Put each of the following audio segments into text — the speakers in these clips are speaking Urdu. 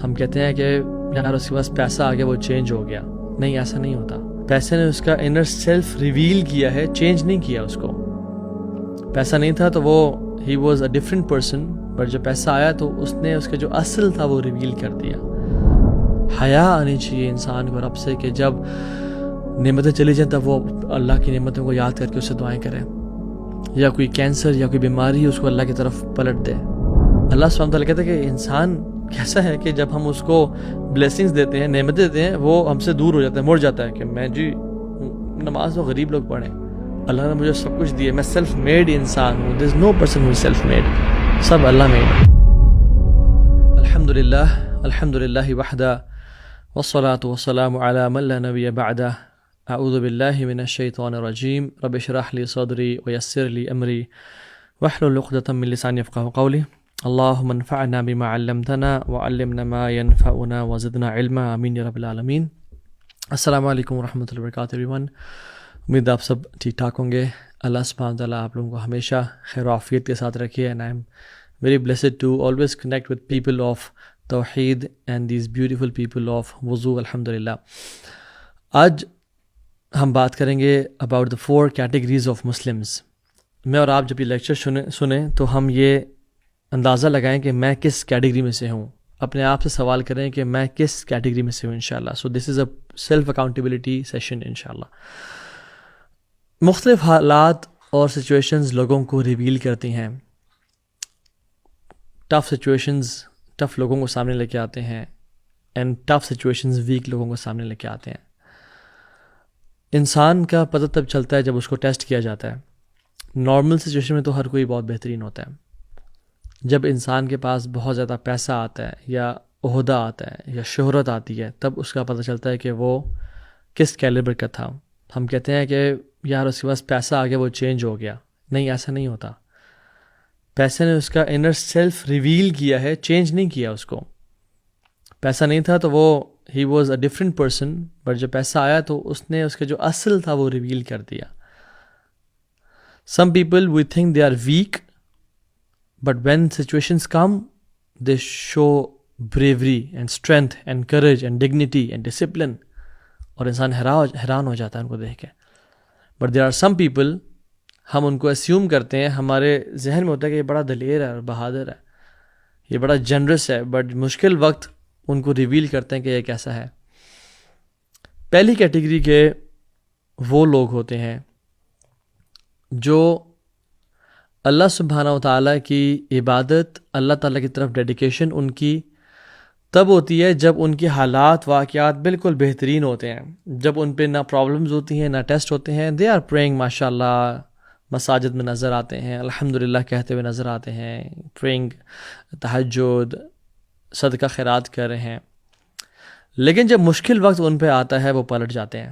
ہم کہتے ہیں کہ یار اس کے پاس پیسہ آ گیا وہ چینج ہو گیا. نہیں، ایسا نہیں ہوتا. پیسے نے اس کا انر سیلف ریویل کیا ہے، چینج نہیں کیا اس کو. پیسہ نہیں تھا تو وہ ہی واز اے ڈفرینٹ پرسن، پر جب پیسہ آیا تو اس نے اس کا جو اصل تھا وہ ریویل کر دیا. حیا آنی چاہیے انسان کو رب سے کہ جب نعمتیں چلی جائیں تب وہ اللہ کی نعمتوں کو یاد کر کے اس سے دعائیں کریں. یا کوئی کینسر یا کوئی بیماری اس کو اللہ کی طرف پلٹ دے. اللہ سبحانہ وتعالیٰ کہتا ہے کہ انسان کیسا ہے کہ جب ہم اس کو بلیسنگز دیتے ہیں، نعمتیں دیتے ہیں، وہ ہم سے دور ہو جاتا ہے، مڑ جاتا ہے کہ میں جی نماز تو غریب لوگ پڑھیں، اللہ نے مجھے سب کچھ دیا، میں سیلف میڈ انسان ہوں. There is no person who self made, سب اللہ میڈ. الحمدللہ وحدہ والصلاة والسلام علی من لا نبی بعدہ. اعوذ باللہ من الشیطان الرجیم. رب اشرح لی صدری ویسر لی امری واحلل عقدۃ من لسانی یفقہوا قولی. اللہم انفعنا بما علمتنا وعلمنا ما ينفعنا وزدنا علما. آمین یا رب العالمین. السلام علیکم ورحمۃ اللہ وبرکاتہ ایوریون. امید آپ سب ٹھیک ٹھاک ہوں گے. اللہ سبحانہ تعالیٰ آپ لوگوں کو ہمیشہ خیر و عافیت کے ساتھ رکھے. And I am very blessed to always connect with people of توحید and these beautiful people of وضو. الحمدللہ. آج ہم بات کریں گے about the 4 categories of Muslims. میں اور آپ جب یہ لیکچر سنیں تو ہم یہ اندازہ لگائیں کہ میں کس کیٹیگری میں سے ہوں. اپنے آپ سے سوال کریں کہ میں کس کیٹیگری میں سے ہوں انشاءاللہ. سو دس از اے سیلف اکاؤنٹیبلٹی سیشن انشاءاللہ. مختلف حالات اور سچویشنز لوگوں کو ریویل کرتی ہیں. ٹف سچویشنز ٹف لوگوں کو سامنے لے کے آتے ہیں، اینڈ ٹف سچویشنز ویک لوگوں کو سامنے لے کے آتے ہیں. انسان کا پتہ تب چلتا ہے جب اس کو ٹیسٹ کیا جاتا ہے. نارمل سچویشن میں تو ہر کوئی بہت بہترین ہوتا ہے. جب انسان کے پاس بہت زیادہ پیسہ آتا ہے یا عہدہ آتا ہے یا شہرت آتی ہے تب اس کا پتہ چلتا ہے کہ وہ کس کیلیبر کا تھا. ہم کہتے ہیں کہ یار اس کے پاس پیسہ آ گیا وہ چینج ہو گیا. نہیں، ایسا نہیں ہوتا. پیسے نے اس کا انر سیلف ریویل کیا ہے، چینج نہیں کیا اس کو. پیسہ نہیں تھا تو وہ ہی واز اے ڈفرینٹ پرسن، پر جب پیسہ آیا تو اس نے اس کا جو اصل تھا وہ ریویل کر دیا. Some people we think they are weak, but when situations come they show bravery and strength and courage and dignity and discipline, اور انسان حیران ہو جاتا ہے ان کو دیکھ کے. But there are some people, ہم ان کو اسیوم کرتے ہیں، ہمارے ذہن میں ہوتا ہے کہ یہ بڑا دلیر ہے اور بہادر ہے، یہ بڑا جنرس ہے، بٹ مشکل وقت ان کو ریویل کرتے ہیں کہ یہ کیسا ہے. پہلی کیٹیگری کے وہ لوگ ہوتے ہیں جو اللہ سبحانہ و تعالیٰ کی عبادت، اللہ تعالیٰ کی طرف ڈیڈیکیشن ان کی تب ہوتی ہے جب ان کے حالات واقعات بالکل بہترین ہوتے ہیں، جب ان پہ نہ پرابلمز ہوتی ہیں نہ ٹیسٹ ہوتے ہیں. دے آر پریئنگ، ماشاء اللہ مساجد میں نظر آتے ہیں، الحمدللہ کہتے ہوئے نظر آتے ہیں، پریئنگ، تہجد، صدقہ خیرات کر رہے ہیں. لیکن جب مشکل وقت ان پہ آتا ہے وہ پلٹ جاتے ہیں،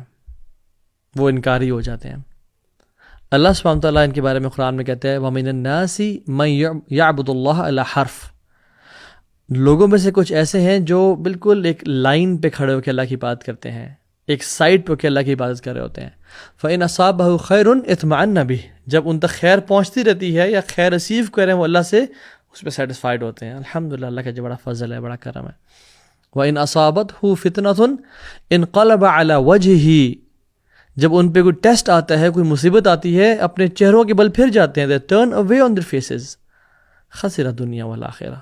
وہ انکاری ہو جاتے ہیں. اللہ سبحانہ تعالیٰ ان کے بارے میں قرآن میں کہتے ہیں وَمِنَ النَّاسِ مَن يَعْبُدُ اللَّهَ عَلَى حَرْفٍ. لوگوں میں سے کچھ ایسے ہیں جو بالکل ایک لائن پہ کھڑے ہو کے اللہ کی عبادت کرتے ہیں، ایک سائڈ پہ کہ اللہ کی عبادت کر رہے ہوتے ہیں. فَإِنْ أَصَابَهُ خَيْرٌ اطْمَأَنَّ بِهِ. جب ان تک خیر پہنچتی رہتی ہے یا خیر ریسیو کریں وہ اللہ سے، اس پہ سیٹسفائیڈ ہوتے ہیں. الحمدللہ، اللہ کا جو بڑا فضل ہے، بڑا کرم ہے. وَإِنْ أَصَابَتْهُ فِتْنَةٌ انقلب عَلَى وَجْهِهِ. جب ان پہ کوئی ٹیسٹ آتا ہے، کوئی مصیبت آتی ہے، اپنے چہروں کے بل پھر جاتے ہیں. They turn away on their faces. خسر الدنیا والآخرہ.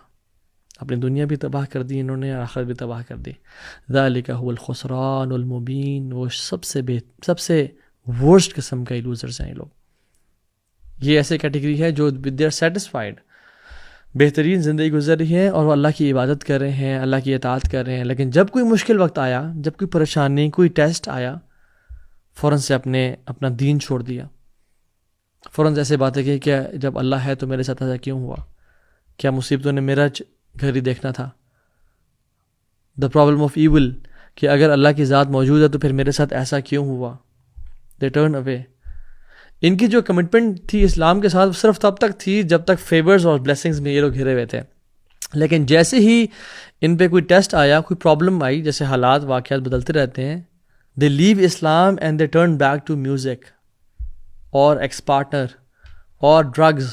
اپنی دنیا بھی تباہ کر دی انہوں نے، آخرت بھی تباہ کر دی. ذالک هو الخسران المبین. وہ سب سے ورسٹ قسم کا لوزرز ہیں یہ لوگ. یہ ایسے کیٹیگری ہے جو دے آر سیٹسفائیڈ، بہترین زندگی گزر رہی ہے اور وہ اللہ کی عبادت کر رہے ہیں، اللہ کی اطاعت کر رہے ہیں. لیکن جب کوئی مشکل وقت آیا، جب کوئی پریشانی، کوئی ٹیسٹ آیا، فوراً سے اپنا دین چھوڑ دیا. فوراً سے ایسے باتیں کی کہ جب اللہ ہے تو میرے ساتھ ایسا کیوں ہوا؟ کیا مصیبتوں نے میرا گھر ہی دیکھنا تھا؟ دا پرابلم آف ایول، کہ اگر اللہ کی ذات موجود ہے تو پھر میرے ساتھ ایسا کیوں ہوا؟ دے ٹرن اوے. ان کی جو کمٹمنٹ تھی اسلام کے ساتھ صرف تب تک تھی جب تک فیورز اور بلیسنگز میں یہ لوگ گھرے ہوئے تھے. لیکن جیسے ہی ان پہ کوئی ٹیسٹ آیا، کوئی پرابلم آئی، جیسے حالات واقعات بدلتے رہتے ہیں، they leave Islam and they turn back to music اور ایکس پارٹنر اور ڈرگز.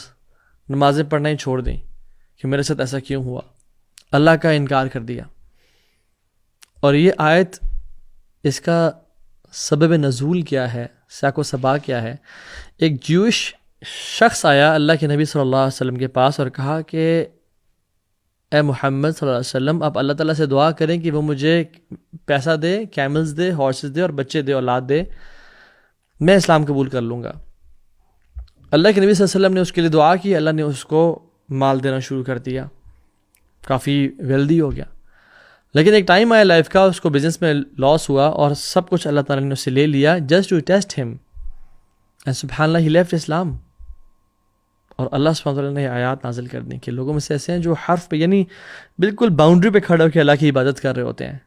نمازیں پڑھنا ہی چھوڑ دیں کہ میرے ساتھ ایسا کیوں ہوا. اللہ کا انکار کر دیا. اور یہ آیت اس کا سبب نزول کیا ہے، ساق و سبا کیا ہے؟ ایک جوش شخص آیا اللہ کے نبی صلی اللہ علیہ وسلم کے پاس اور کہا کہ اے محمد صلی اللہ علیہ وسلم، آپ اللہ تعالیٰ سے دعا کریں کہ وہ مجھے پیسہ دے، کیملز دے، ہارسز دے اور بچے دے، اولاد دے، میں اسلام قبول کر لوں گا۔ اللہ کے نبی صلی اللہ علیہ وسلم نے اس کے لیے دعا کی، اللہ نے اس کو مال دینا شروع کر دیا، کافی ویلدی ہو گیا۔ لیکن ایک ٹائم آیا لائف کا، اس کو بزنس میں لاس ہوا اور سب کچھ اللہ تعالیٰ نے اس سے لے لیا جسٹ ٹو ٹیسٹ ہم، اینڈ سبحان اللہ ہی لیفٹ اسلام۔ اور اللہ سبحانہ وتعالیٰ نے آیات نازل کر دیں کہ لوگوں میں سے ایسے ہیں جو حرف پہ، یعنی بالکل باؤنڈری پہ کھڑے ہو کے اللہ کی عبادت کر رہے ہوتے ہیں،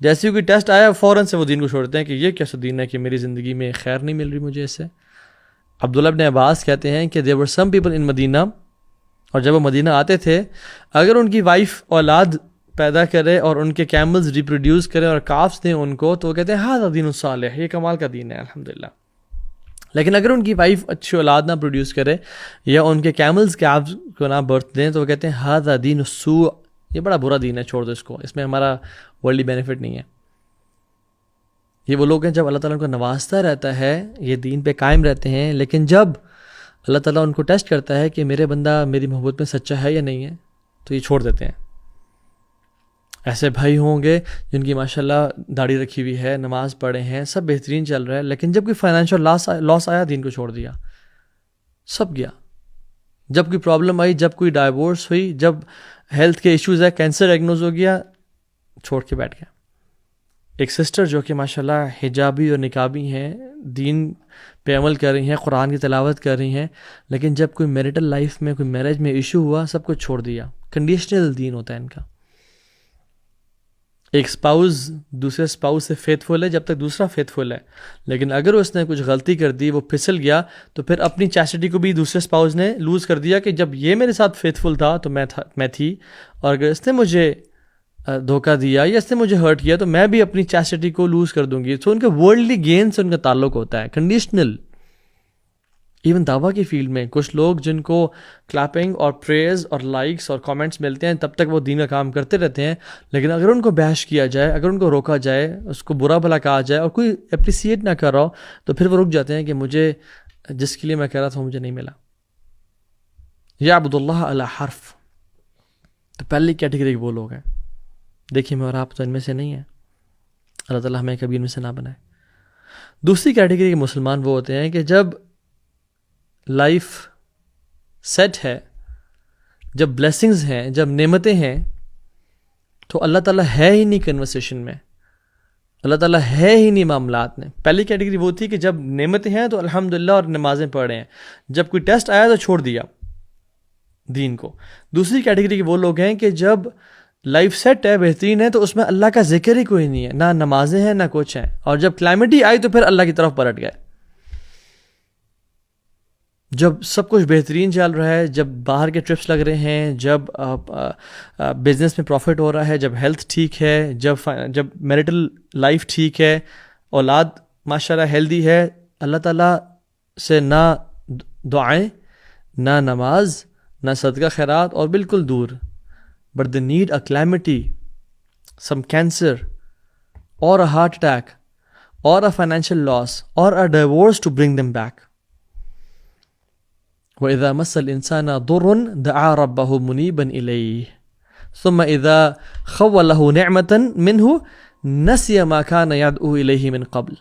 جیسے کوئی ٹیسٹ آیا فوراً سے وہ دین کو چھوڑتے ہیں کہ یہ کیسا دین ہے کہ میری زندگی میں خیر نہیں مل رہی مجھے اس سے۔ عبداللہ ابن عباس کہتے ہیں کہ there were some people in مدینہ، اور جب وہ مدینہ آتے تھے اگر ان کی وائف اولاد پیدا کرے اور ان کے کیملز ریپروڈیوس کرے اور کافس دیں ان کو، تو وہ کہتے ہیں ہاں دین صالح، یہ کمال کا دین ہے الحمدللہ۔ لیکن اگر ان کی وائف اچھی اولاد نہ پروڈیوس کرے یا ان کے کیملز کیبز کو نہ برتھ دیں، تو وہ کہتے ہیں ہذا دین السوء، یہ بڑا برا دین ہے، چھوڑ دو اس کو، اس میں ہمارا ورلڈلی بینیفٹ نہیں ہے۔ یہ وہ لوگ ہیں جب اللہ تعالیٰ ان کو نوازتا رہتا ہے، یہ دین پہ قائم رہتے ہیں، لیکن جب اللہ تعالیٰ ان کو ٹیسٹ کرتا ہے کہ میرے بندہ میری محبت میں سچا ہے یا نہیں ہے، تو یہ چھوڑ دیتے ہیں۔ ایسے بھائی ہوں گے جن کی ماشاءاللہ داڑھی رکھی ہوئی ہے، نماز پڑھے ہیں، سب بہترین چل رہا ہے، لیکن جب کوئی فائنینشیل لاس آیا دین کو چھوڑ دیا، سب گیا۔ جب کوئی پرابلم آئی، جب کوئی ڈائیورس ہوئی، جب ہیلتھ کے ایشوز ہے، کینسر ڈائگنوز ہو گیا، چھوڑ کے بیٹھ گیا۔ ایک سسٹر جو کہ ماشاءاللہ حجابی اور نقابی ہیں، دین پہ عمل کر رہی ہیں، قرآن کی تلاوت کر رہی ہیں، لیکن جب کوئی میریٹل لائف میں، کوئی میرج میں ایشو ہوا، سب کچھ چھوڑ دیا۔ کنڈیشنل دین ہوتا ہے ان کا۔ ایک اسپاؤز دوسرے اسپاؤز سے فیتھفل ہے جب تک دوسرا فیتھفل ہے، لیکن اگر اس نے کچھ غلطی کر دی، وہ پھسل گیا، تو پھر اپنی چیسٹی کو بھی دوسرے اسپاؤز نے لوز کر دیا کہ جب یہ میرے ساتھ فیتھفل تھا تو میں تھی، اور اگر اس نے مجھے دھوکہ دیا یا اس نے مجھے ہرٹ کیا تو میں بھی اپنی چیسٹی کو لوز کر دوں گی۔ تو ان کے ورلڈلی گین سے ان کا تعلق ہوتا ہے، کنڈیشنل۔ ایون دعویٰ کی فیلڈ میں کچھ لوگ جن کو کلیپنگ اور پریز اور لائکس اور کامنٹس ملتے ہیں، تب تک وہ دین کا کام کرتے رہتے ہیں، لیکن اگر ان کو بحث کیا جائے، اگر ان کو روکا جائے، اس کو برا بھلا کہا جائے اور کوئی اپریسیٹ نہ کر رہا ہو، تو پھر وہ رک جاتے ہیں کہ مجھے جس کے لیے میں کہہ رہا تھا وہ مجھے نہیں ملا۔ یعبد اللہ علی حرف، تو پہلی کیٹیگری وہ لوگ ہیں۔ دیکھیے میں اور آپ تو ان میں سے نہیں ہیں، اللہ تعالیٰ ہمیں کبھی ان میں سے نہ بنائے۔ دوسری کیٹیگری کے مسلمان وہ ہوتے ہیں کہ جب لائف سیٹ ہے، جب بلیسنگز ہیں، جب نعمتیں ہیں، تو اللہ تعالیٰ ہے ہی نہیں کنورسیشن میں، اللہ تعالیٰ ہے ہی نہیں معاملات میں۔ پہلی کیٹیگری وہ تھی کہ جب نعمتیں ہیں تو الحمدللہ اور نمازیں پڑھ رہے ہیں، جب کوئی ٹیسٹ آیا تو چھوڑ دیا دین کو۔ دوسری کیٹیگری کے وہ لوگ ہیں کہ جب لائف سیٹ ہے، بہترین ہے، تو اس میں اللہ کا ذکر ہی کوئی نہیں ہے، نہ نمازیں ہیں نہ کچھ ہیں، اور جب کلائمیٹی آئی تو پھر اللہ کی طرف پلٹ گئے۔ جب سب کچھ بہترین چل رہا ہے، جب باہر کے ٹرپس لگ رہے ہیں، جب بزنس میں پروفٹ ہو رہا ہے، جب ہیلتھ ٹھیک ہے، جب میریٹل لائف ٹھیک ہے، اولاد ماشاءاللہ ہیلدی ہے، اللہ تعالیٰ سے نہ دعائیں، نہ نماز، نہ صدقہ خیرات، اور بالکل دور۔ But they need a calamity, some cancer, or a heart attack, or a financial loss, or a divorce to bring them back. وَإِذَا مَسَّ الْإِنسَانَ ضُرٌّ دَعَا رَبَّهُ مُنِيبًا إِلَيْهِ ثُمَّ إِذَا خَوَّلَهُ نِعْمَةً مِّنْهُ نَسِيَ مَا كَانَ يَدْعُو إِلَيْهِ مِنْ قَبْلِ۔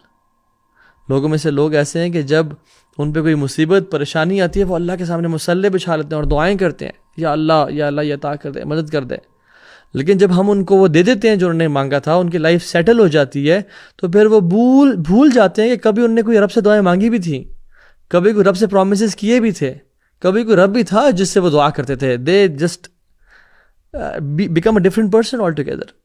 لوگوں میں سے لوگ ایسے ہیں کہ جب ان پہ کوئی مصیبت پریشانی آتی ہے، وہ اللہ کے سامنے مصلی بچھا لیتے ہیں اور دعائیں کرتے ہیں، یا اللہ یہ عطا کر دے، مدد کر دے۔ لیکن جب ہم ان کو وہ دے دیتے ہیں جو انہوں نے مانگا تھا، ان کی لائف سیٹل ہو جاتی ہے، تو پھر وہ بھول جاتے ہیں کہ کبھی انہوں نے کوئی رب سے دعائیں مانگی بھی تھیں، کبھی کوئی رب سے پرومسز کیے بھی تھے، کبھی کوئی رب بھی تھا جس سے وہ دعا کرتے تھے۔ They just become a different person all together.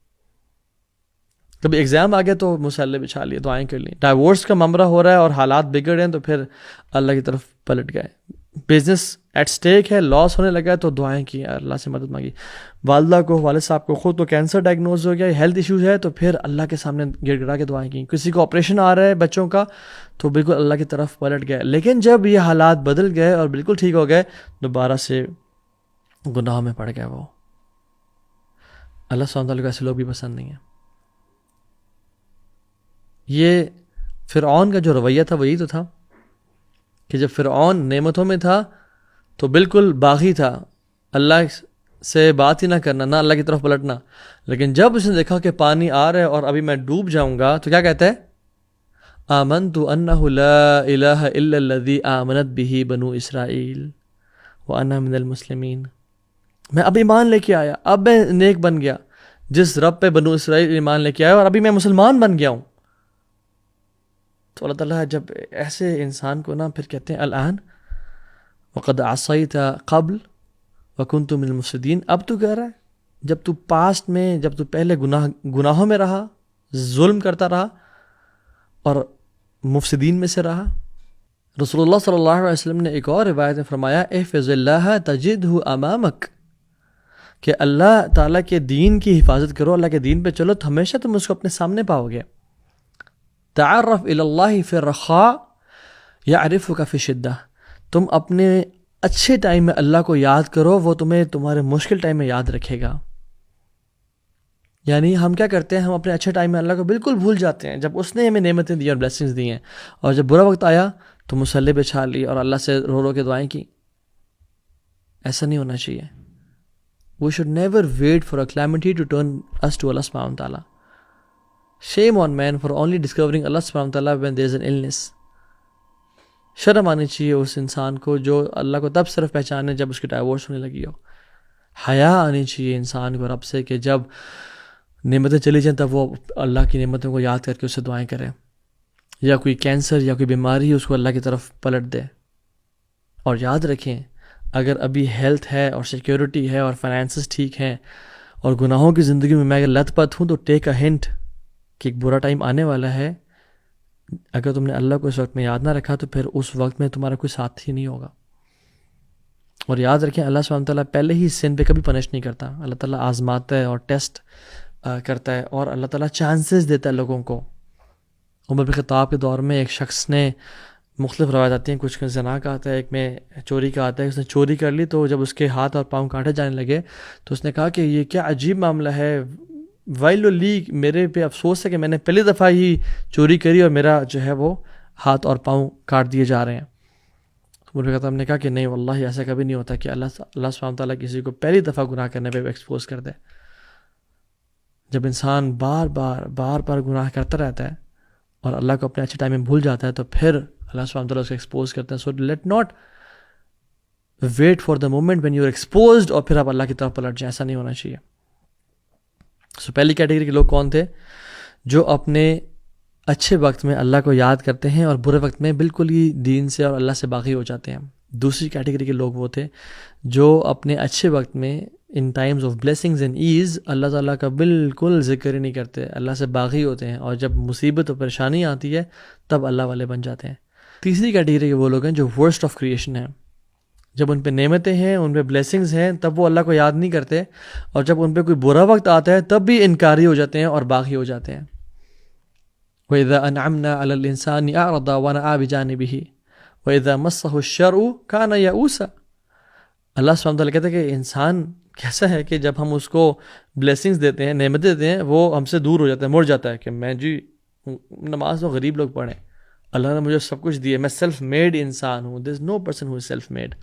کبھی ایگزام آ گیا تو مصلی بچھا لیے، دعائیں کر لیں۔ ڈائیورس کا معاملہ ہو رہا ہے اور حالات بگڑ ہیں تو پھر اللہ کی طرف پلٹ گئے۔ بزنس ایٹ سٹیک ہے، لاس ہونے لگا ہے تو دعائیں کی، اللہ سے مدد مانگی۔ والدہ کو، والد صاحب کو خود کو کینسر ڈائگنوز ہو گیا، ہیلتھ ایشوز ہے تو پھر اللہ کے سامنے گڑ گڑا کے دعائیں کی۔ کسی کو آپریشن آ رہا ہے بچوں کا تو بالکل اللہ کی طرف پلٹ گئے۔ لیکن جب یہ حالات بدل گئے اور بالکل ٹھیک ہو گئے، دوبارہ سے گناہ میں پڑ گئے وہ۔ اللہ سبحانہ وتعالیٰ کو ایسے لوگ بھی پسند نہیں ہیں۔ یہ فرعون کا جو رویہ تھا وہی تو تھا کہ جب فرعون نعمتوں میں تھا تو بالکل باغی تھا، اللہ سے بات ہی نہ کرنا، نہ اللہ کی طرف پلٹنا. لیکن جب اس نے دیکھا کہ پانی آ رہا ہے اور ابھی میں ڈوب جاؤں گا تو کیا کہتا ہے؟ آمنت انہ لا الہ الا الذی آمنت بہ بنو اسرائیل وانا من المسلمین. میں اب ایمان لے کے آیا، اب میں نیک بن گیا، جس رب پہ بنو اسرائیل ایمان لے کے آیا اور ابھی میں مسلمان بن گیا ہوں. تو اللہ تعالیٰ جب ایسے انسان کو نا پھر کہتے ہیں الآن وقد عصیت قبل وکنت من المفسدین. اب تو کہہ رہا ہے جب تو پاسٹ میں، جب تو پہلے گناہوں میں رہا، ظلم کرتا رہا اور مفسدین میں سے رہا. رسول اللہ صلی اللہ علیہ وسلم نے ایک اور روایت میں فرمایا احفظ اللہ تجدہ امامک، کہ اللہ تعالیٰ کے دین کی حفاظت کرو، اللہ کے دین پہ چلو تو ہمیشہ تم اس کو اپنے سامنے پاؤ گے. تعرف الی اللہ فی الرخاء یعرفک فی الشدہ. تم اپنے اچھے ٹائم میں اللہ کو یاد کرو، وہ تمہیں تمہارے مشکل ٹائم میں یاد رکھے گا. یعنی ہم کیا کرتے ہیں، ہم اپنے اچھے ٹائم میں اللہ کو بالکل بھول جاتے ہیں جب اس نے ہمیں نعمتیں دی اور بلیسنگز دی ہیں، اور جب برا وقت آیا تو مصلی پہ چھا لی اور اللہ سے رو رو کے دعائیں کی. ایسا نہیں ہونا چاہیے. We should never wait for a calamity to turn us to Allah subhanahu wa ta'ala. Shame on man for only discovering Allah subhanahu wa ta'ala when there is an illness. شرم آنی چاہیے اس انسان کو جو اللہ کو تب صرف پہچانے جب اس کی ڈائیورس ہونے لگی ہو. حیا آنی چاہیے انسان کو رب سے کہ جب نعمتیں چلی جائیں تب وہ اللہ کی نعمتوں کو یاد کر کے اس سے دعائیں کرے. یا کوئی کینسر یا کوئی بیماری اس کو اللہ کی طرف پلٹ دے. اور یاد رکھیں اگر ابھی ہیلتھ ہے اور سیکیورٹی ہے اور فائنینسز ٹھیک ہیں اور گناہوں کی زندگی میں میں اگر لت پت ہوں تو ٹیک اے ہنٹ کہ ایک برا ٹائم آنے والا ہے. اگر تم نے اللہ کو اس وقت میں یاد نہ رکھا تو پھر اس وقت میں تمہارا کوئی ساتھ ہی نہیں ہوگا. اور یاد رکھیں اللہ سبحانہ تعالیٰ پہلے ہی سن پہ کبھی پنش نہیں کرتا. اللہ تعالیٰ آزماتا ہے اور ٹیسٹ کرتا ہے اور اللہ تعالیٰ چانسز دیتا ہے لوگوں کو. عمر بن خطاب کے دور میں ایک شخص نے، مختلف روایت آتی ہیں، کچھ زنا کا آتا ہے، ایک میں چوری کا آتا ہے. اس نے چوری کر لی تو جب اس کے ہاتھ اور پاؤں کاٹے جانے لگے تو اس نے کہا کہ یہ کیا عجیب معاملہ ہے، ویل لی، میرے پہ افسوس ہے کہ میں نے پہلی دفعہ ہی چوری کری اور میرا جو ہے وہ ہاتھ اور پاؤں کاٹ دیے جا رہے ہیں. تو عمر بن خطاب نے کہا کہ نہیں واللہ ایسا کبھی نہیں ہوتا کہ اللہ سبحانہ تعالیٰ کسی کو پہلی دفعہ گناہ کرنے پہ ایکسپوز کر دے. جب انسان بار بار گناہ کرتا رہتا ہے اور اللہ کو اپنے اچھے ٹائم میں بھول جاتا ہے تو پھر اللہ سبحانہ تعالیٰ اس کو ایکسپوز کرتے ہیں. So let not wait for the moment when you are exposed اور پھر آپ اللہ کی طرف پلٹ جائیں. ایسا نہیں ہونا چاہیے. سو پہلی کیٹیگری کے لوگ کون تھے؟ جو اپنے اچھے وقت میں اللہ کو یاد کرتے ہیں اور برے وقت میں بالکل ہی دین سے اور اللہ سے باغی ہو جاتے ہیں. دوسری کیٹیگری کے لوگ وہ تھے جو اپنے اچھے وقت میں in times of blessings and as اللہ تعالیٰ کا بالکل ذکر ہی نہیں کرتے، اللہ سے باغی ہوتے ہیں، اور جب مصیبت اور پریشانی آتی ہے تب اللہ والے بن جاتے ہیں. تیسری کیٹیگری کے وہ لوگ ہیں جو ورسٹ آف کریشن ہیں. جب ان پہ نعمتیں ہیں، ان پہ بلیسنگز ہیں، تب وہ اللہ کو یاد نہیں کرتے، اور جب ان پہ کوئی برا وقت آتا ہے تب بھی انکاری ہو جاتے ہیں اور باغی ہو جاتے ہیں. وَإِذَا أَنْعَمْنَا عَلَى الْإِنسَانِ أَعْرَضَ وَنَأَىٰ بِجَانِبِهِ وَإِذَا مَسَّهُ الشَّرُّ كَانَ يَئُوسًا. اللہ سبحانہ وتعالیٰ کہتے ہیں کہ انسان کیسا ہے کہ جب ہم اس کو بلیسنگز دیتے ہیں، نعمتیں دیتے ہیں، وہ ہم سے دور ہو جاتا ہے، مڑ جاتا ہے کہ میں جی نماز تو غریب لوگ پڑھیں، اللہ نے مجھے سب کچھ دیا، میں سیلف میڈ انسان ہوں. There is no person who is self made,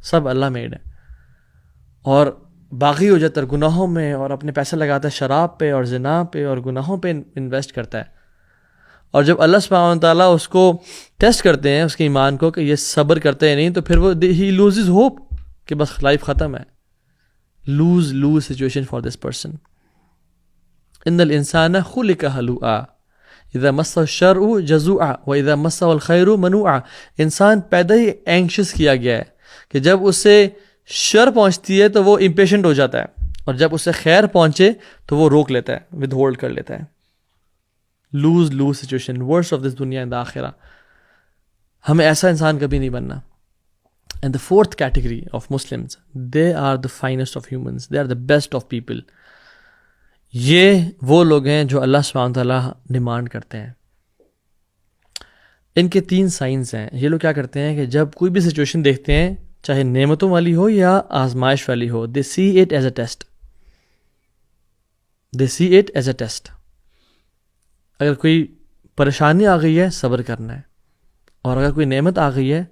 سب اللہ میڈ ہے. اور باغی ہو جاتا ہے گناہوں میں اور اپنے پیسے لگاتا ہے شراب پہ اور زنا پہ اور گناہوں پہ انویسٹ کرتا ہے. اور جب اللہ سبحانہ تعالیٰ اس کو ٹیسٹ کرتے ہیں اس کے ایمان کو کہ یہ صبر کرتے ہیں نہیں، تو پھر وہ ہی لوزز ہوپ کہ بس لائف ختم ہے. Lose situation for this person. ان الانسان خلق ہلوعا اذا مسہ الشر جزوعا واذا مسہ الخیر منوعا. انسان پیدا ہی اینکشس کیا گیا ہے کہ جب اسے شر پہنچتی ہے تو وہ امپیشنٹ ہو جاتا ہے، اور جب اسے خیر پہنچے تو وہ روک لیتا ہے، ود ہولڈ کر لیتا ہے. Lose situation, worst of this دنیا اینڈ آخرہ. ہمیں ایسا انسان کبھی نہیں بننا. And the fourth category of Muslims, they are the finest of humans. They are the best of people. یہ وہ لوگ ہیں جو اللہ سبحانہ تعالیٰ ڈیمانڈ کرتے ہیں. ان کے 3 سائنز ہیں. یہ لوگ کیا کرتے ہیں کہ جب کوئی بھی سچویشن دیکھتے ہیں، چاہے نعمتوں والی ہو یا آزمائش والی ہو، they see it as a test. They see it as a test. اگر کوئی پریشانی آ گئی ہے صبر کرنا ہے، اور اگر کوئی نعمت آ گئی ہے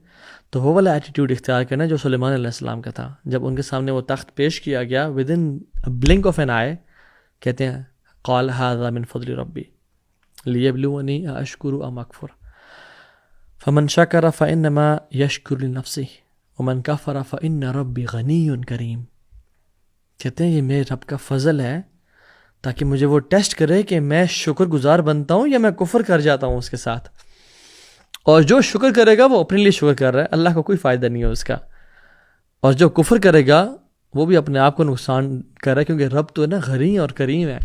تو وہ والا ایٹیٹیوڈ اختیار کرنا ہے جو سلیمان علیہ السلام کا تھا. جب ان کے سامنے وہ تخت پیش کیا گیا ودن بلنک آف این آئی، کہتے ہیں قال ھذا من فضل ربی لیبلونی اشکر ام اکفر فمن شکر فانما یشکر لنفسہ ومن کفر فان ربی غنی کریم. کہتے ہیں یہ میرے رب کا فضل ہے تاکہ مجھے وہ ٹیسٹ کرے کہ میں شکر گزار بنتا ہوں یا میں کفر کر جاتا ہوں اس کے ساتھ. اور جو شکر کرے گا وہ اپنے لیے شکر کر رہا ہے، اللہ کو کوئی فائدہ نہیں ہے اس کا. اور جو کفر کرے گا وہ بھی اپنے آپ کو نقصان کر رہا ہے، کیونکہ رب تو ہے نا غنی اور کریم ہے.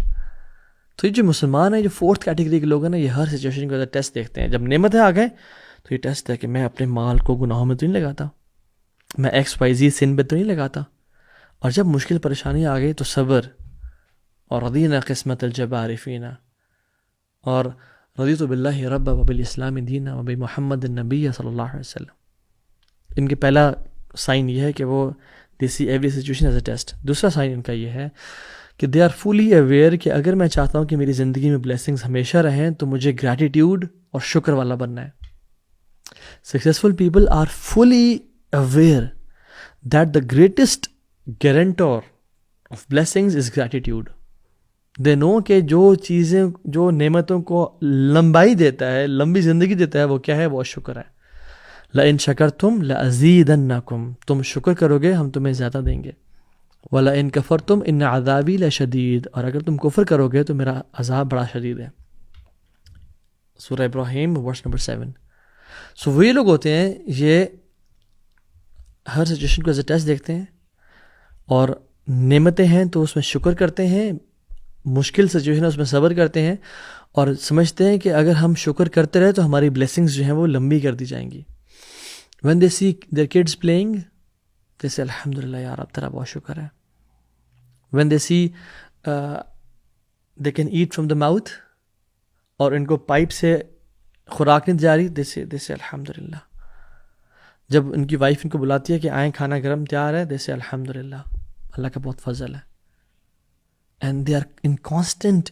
تو یہ جو مسلمان ہیں، جو فورتھ کیٹیگری کے لوگ ہیں نا، یہ ہر سچویشن کے اندر ٹیسٹ دیکھتے ہیں. جب نعمتیں آ گئے تو یہ ٹیسٹ ہے کہ میں اپنے مال کو گناہوں میں تو نہیں لگاتا، میں ایکس وائی زی سن پہ تو نہیں لگاتا. اور جب مشکل پریشانی آ گئی تو صبر، اور رضینا قسمت الجبار فینا، اور رضیت باللہ رب وبالاسلام دینا وبمحمد النبی صلی اللہ علیہ وسلم. ان کے پہلا سائن یہ ہے کہ وہ they see every situation as a test. دوسرا سائن ان کا یہ ہے کہ دے آر فلی اویئر کہ اگر میں چاہتا ہوں کہ میری زندگی میں بلیسنگز ہمیشہ رہیں تو مجھے گریٹیٹیوڈ اور شکر والا بننا ہے. Successful people are fully aware that the greatest guarantor of blessings is gratitude. They know کہ جو چیزیں، جو نعمتوں کو لمبائی دیتا ہے، لمبی زندگی دیتا ہے، وہ کیا ہے؟ وہ شکر ہے. لَإِن شَكَرْتُمْ لَأَزِيدَنَّكُمْ، تم شکر کرو گے ہم تمہیں زیادہ دیں گے. وَلَإِن كَفَرْتُمْ إِنَّ عَذَابِي لَشَدِيدٌ، اور اگر تم کفر کرو گے تو میرا عذاب بڑا شدید ہے. سورہ ابراہیم ورس نمبر 7. سو وہی لوگ ہوتے ہیں، یہ ہر سچویشن کو ایز اے ٹیسٹ دیکھتے ہیں، اور نعمتیں ہیں تو اس میں شکر کرتے ہیں، مشکل سچویشن ہے اس میں صبر کرتے ہیں، اور سمجھتے ہیں کہ اگر ہم شکر کرتے رہے تو ہماری بلیسنگز جو ہیں وہ لمبی کر دی جائیں گی. when they see their kids playing they say الحمدللہ یار اب تیرا بہت شکر ہے. when they see they can eat from the mouth، اور ان کو پائپ سے خوراک نہیں جا رہی، they say الحمدللہ. جب ان کی وائف ان کو بلاتی ہے کہ آئیں کھانا گرم تیار ہے، they say الحمدللہ، اللہ کا بہت فضل ہے. and they are in constant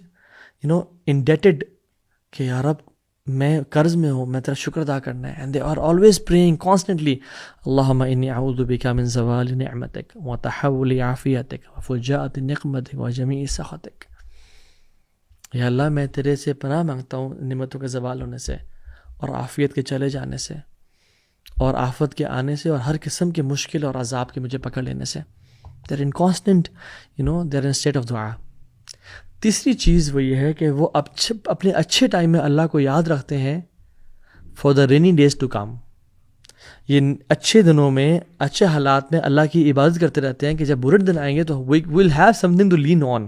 indebted کہ یا رب میں قرض میں ہوں، میں تیرا شکر ادا کرنا ہے. and they are always praying constantly اللہم انی اعوذ بک من زوال نعمتک وتحول عافیتک وفجاءۃ نقمتک وجمیع سخطک. یا اللہ میں تیرے سے پناہ مانگتا ہوں نعمتوں کے زوال ہونے سے، اور عافیت کے چلے جانے سے، اور آفت کے آنے سے، اور ہر قسم کے مشکل اور عذاب کے مجھے پکڑ لینے سے. they're in constant they're in state of دعا. تیسری چیز وہ یہ ہے کہ وہ اپنے اچھے ٹائم میں اللہ کو یاد رکھتے ہیں for the rainy days to come. یہ اچھے دنوں میں، اچھے حالات میں اللہ کی عبادت کرتے رہتے ہیں کہ جب برے دن آئیں گے تو we will have something to lean on.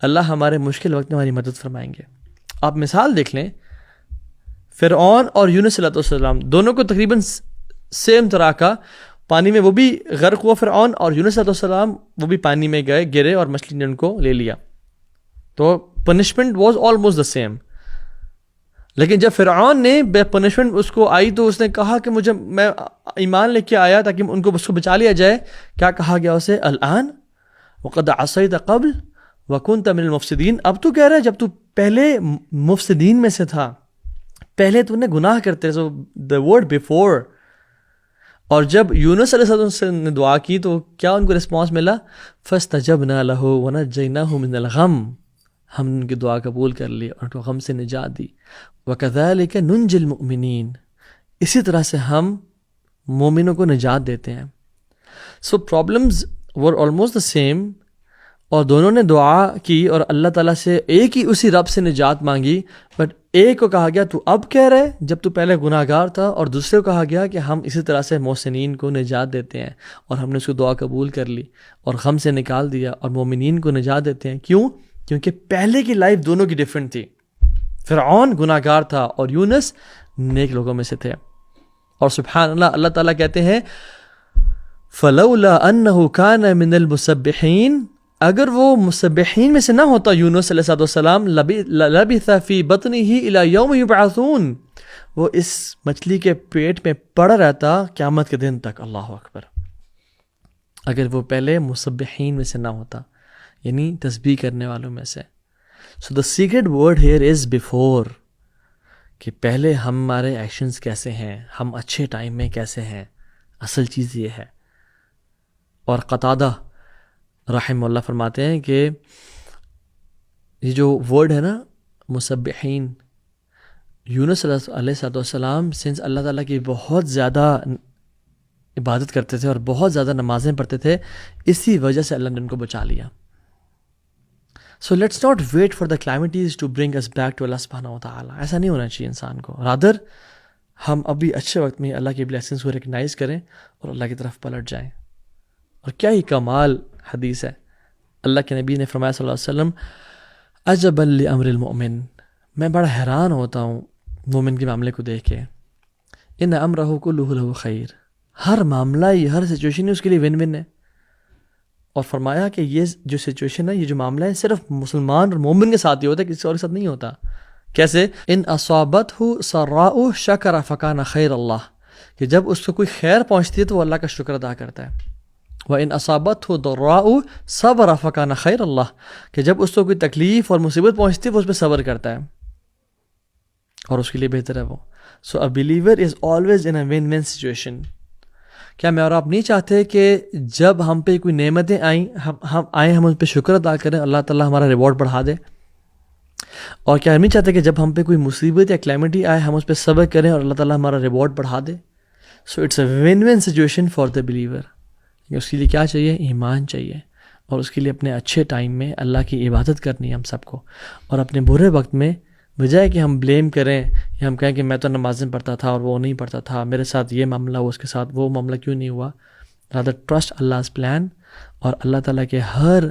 اللہ ہمارے مشکل وقت میں ہماری مدد فرمائیں گے. آپ مثال دیکھ لیں، فرعون اور یونس علیہ السلام دونوں کو تقریباً سیم طرح کا پانی میں وہ بھی غرق ہوا فرعون، اور یونس علیہ السلام وہ بھی پانی میں گرے اور مچھلی نے ان کو لے لیا. تو punishment was almost the same. لیکن جب فرعون نے بے پنشمنٹ اس کو آئی تو اس نے کہا کہ میں ایمان لے کے آیا تاکہ ان کو اس کو بچا لیا جائے. کیا کہا گیا اسے؟ الآن وقد عصیت قبل وکنت من المفسدین. اب تو کہہ رہا ہے جب تو پہلے مفسدین میں سے تھا، پہلے تو نے گناہ کرتے. سو دا ورڈ بیفور. اور جب یونس علیہ السلام نے دعا کی تو کیا ان کو رسپانس ملا؟ فاستجبنا له ونجیناہ من الغم. ہم نے ان کی دعا قبول کر لی اور ان کو غم سے نجات دی. وکذالک ننجی المؤمنین. اسی طرح سے ہم مومنوں کو نجات دیتے ہیں. So problems were almost the same, اور دونوں نے دعا کی اور اللہ تعالیٰ سے ایک ہی اسی رب سے نجات مانگی. بٹ ایک کو کہا گیا تو اب کہہ رہے جب تو پہلے گناہ گار تھا، اور دوسرے کو کہا گیا کہ ہم اسی طرح سے محسنین کو نجات دیتے ہیں، اور ہم نے اس کو دعا قبول کر لی اور غم سے نکال دیا، اور مومنین کو نجات دیتے ہیں. کیوں؟ کیونکہ پہلے کی لائف دونوں کی ڈیفرنٹ تھی. فرعون گناہ گار تھا اور یونس نیک لوگوں میں سے تھے. اور سبحان اللہ، اللہ تعالیٰ کہتے ہیں فَلَوْلَا أَنَّهُ كَانَ مِنَ الْمُسَبِّحِينَ. اگر وہ مسبحین میں سے نہ ہوتا یونس علیہ السلام، لَبِثَ فِي بَطْنِهِ إِلَى يَوْمِ يُبْعَثُونَ. وہ اس مچھلی کے پیٹ میں پڑا رہتا قیامت کے دن تک. اللہ اکبر. اگر وہ پہلے مسبحین میں سے نہ ہوتا، یعنی تسبیح کرنے والوں میں سے. So the secret word here is before, کہ پہلے ہمارے ایکشنز کیسے ہیں، ہم اچھے ٹائم میں کیسے ہیں، اصل چیز یہ ہے. اور قتادہ رحم اللہ فرماتے ہیں کہ یہ جو ورڈ ہے نا مسبحین، یونس علیہ السلام سنس اللہ تعالیٰ کی بہت زیادہ عبادت کرتے تھے اور بہت زیادہ نمازیں پڑھتے تھے، اسی وجہ سے اللہ نے ان کو بچا لیا. So let's not wait for the calamities to bring us back to اللہ سبحانہ و تعالیٰ. ایسا نہیں ہونا چاہیے انسان کو. رادر ہم ابھی اچھے وقت میں اللہ کی بلیسنگس کو ریکگنائز کریں اور اللہ کی طرف پلٹ جائیں. اور کیا ہی کمال حدیث ہے. اللہ کے نبی نے فرمایا صلی اللہ علیہ وسلم عجبا لامر المؤمن، میں بڑا حیران ہوتا ہوں مومن کے معاملے کو دیکھ کے. ان امرہ کلہ لہ خیر، ہر معاملہ یہ ہر سچویشن اس کے لیے ون ون ہے. اور فرمایا کہ یہ جو سچویشن ہے، یہ جو معاملہ ہے، صرف مسلمان اور مومن کے ساتھ ہی ہوتا ہے، کسی اور کے ساتھ نہیں ہوتا. کیسے؟ ان اصابتہ سراء شکر فکان خیر اللہ، کہ جب اس کو کوئی خیر پہنچتی ہے تو وہ اللہ کا شکر ادا کرتا ہے. وَإِنْ أَصَابَتْهُ ضَرَّاءُ صَبَرَ فَكَانَ خَيْرَ اللَّهِ، کہ جب اس کو کوئی تکلیف اور مصیبت پہنچتی ہے وہ اس پہ صبر کرتا ہے اور اس کے لیے بہتر ہے وہ. So a believer is always in a win win situation. کیا میں اور آپ نہیں چاہتے کہ جب ہم پہ کوئی نعمتیں آئیں ہم ان پہ شکر ادا کریں، اللہ تعالیٰ ہمارا ریوارڈ بڑھا دے؟ اور کیا ہم نہیں چاہتے کہ جب ہم پہ کوئی مصیبت یا کلیمٹی آئے ہم اس پہ صبر کریں اور اللہ تعالیٰ ہمارا ریوارڈ بڑھا دے؟ So it's a win win situation for the believer. اس کے لیے کیا چاہیے؟ ایمان چاہیے، اور اس کے لیے اپنے اچھے ٹائم میں اللہ کی عبادت کرنی ہے ہم سب کو. اور اپنے برے وقت میں بجائے کہ ہم بلیم کریں یا ہم کہیں کہ میں تو نمازیں پڑھتا تھا اور وہ نہیں پڑھتا تھا، میرے ساتھ یہ معاملہ ہوا، اس کے ساتھ وہ معاملہ کیوں نہیں ہوا. رادر ٹرسٹ Allah's پلان، اور اللہ تعالیٰ کے ہر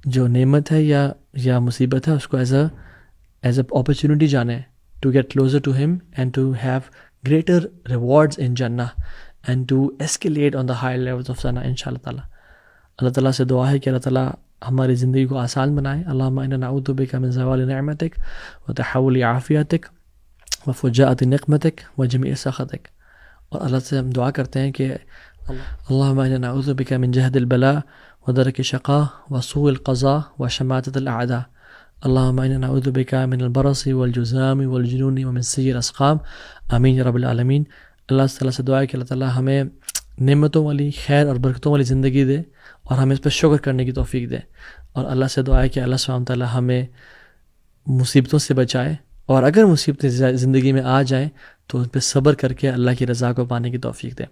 جو نعمت ہے یا مصیبت ہے اس کو ایز اے اپرچونٹی جانیں ٹو گیٹ کلوزر ٹو ہم and to have greater rewards in جنہ and to escalate on the higher levels of Jannah انشاءاللہ تعالیٰ. اللہ تعالیٰ سے دعا ہے کہ اللہ تعالیٰ ہماری زندگی کو آسان بنائے. اللہم انا نعوذ بک من زوال نعمتک وتحول عافیتک وفجاءۃ نقمتک وجمیع سخطک. اور اللہ سے ہم دعا کرتے ہیں کہ اللہم انا نعوذ بک من جہد البلاء ودرک الشقاء وسوء القضاء وشماتۃ الاعداء. اللہم انا نعوذ بک من البرص والجذام والجنون ومن سیء الاسقام. آمین یا رب العالمین. اللہ تعالیٰ سے دعا ہے کہ اللہ تعالیٰ ہمیں نعمتوں والی، خیر اور برکتوں والی زندگی دے اور ہمیں اس پر شکر کرنے کی توفیق دے. اور اللہ سے دعا ہے کہ اللہ سبحانہ تعالیٰ ہمیں مصیبتوں سے بچائے، اور اگر مصیبتیں زندگی میں آ جائیں تو ان پہ صبر کر کے اللہ کی رضا کو پانے کی توفیق دے.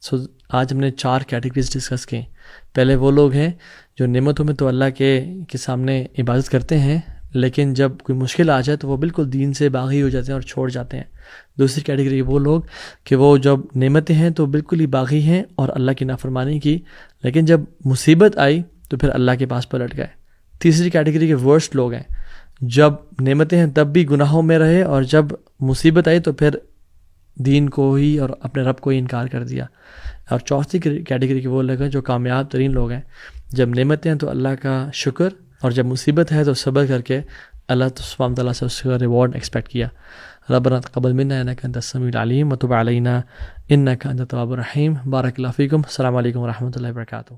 سو آج ہم نے 4 کیٹیگریز ڈسکس کی. پہلے وہ لوگ ہیں جو نعمتوں میں تو اللہ کے سامنے عبادت کرتے ہیں، لیکن جب کوئی مشکل آ جائے تو وہ بالکل دین سے باغی ہو جاتے ہیں اور چھوڑ جاتے ہیں. دوسری کیٹیگری وہ لوگ کہ وہ جب نعمتیں ہیں تو بالکل ہی باغی ہیں اور اللہ کی نافرمانی کی، لیکن جب مصیبت آئی تو پھر اللہ کے پاس پلٹ گئے. تیسری کیٹیگری کے ورسٹ لوگ ہیں، جب نعمتیں ہیں تب بھی گناہوں میں رہے، اور جب مصیبت آئی تو پھر دین کو ہی اور اپنے رب کو ہی انکار کر دیا. اور چوتھی کیٹیگری کے وہ لوگ ہیں جو کامیاب ترین لوگ ہیں، جب نعمتیں ہیں تو اللہ کا شکر، اور جب مصیبت ہے تو صبر کر کے اللہ سبحانہ تعالیٰ سے اس کا ریوارڈ ایکسپیکٹ کیا. ربنا تقبل منا انک انت السمیع العلیم وتب علینا انک انت التواب الرحیم. بارک اللہ فیکم. السلام علیکم ورحمۃ اللہ وبرکاتہ.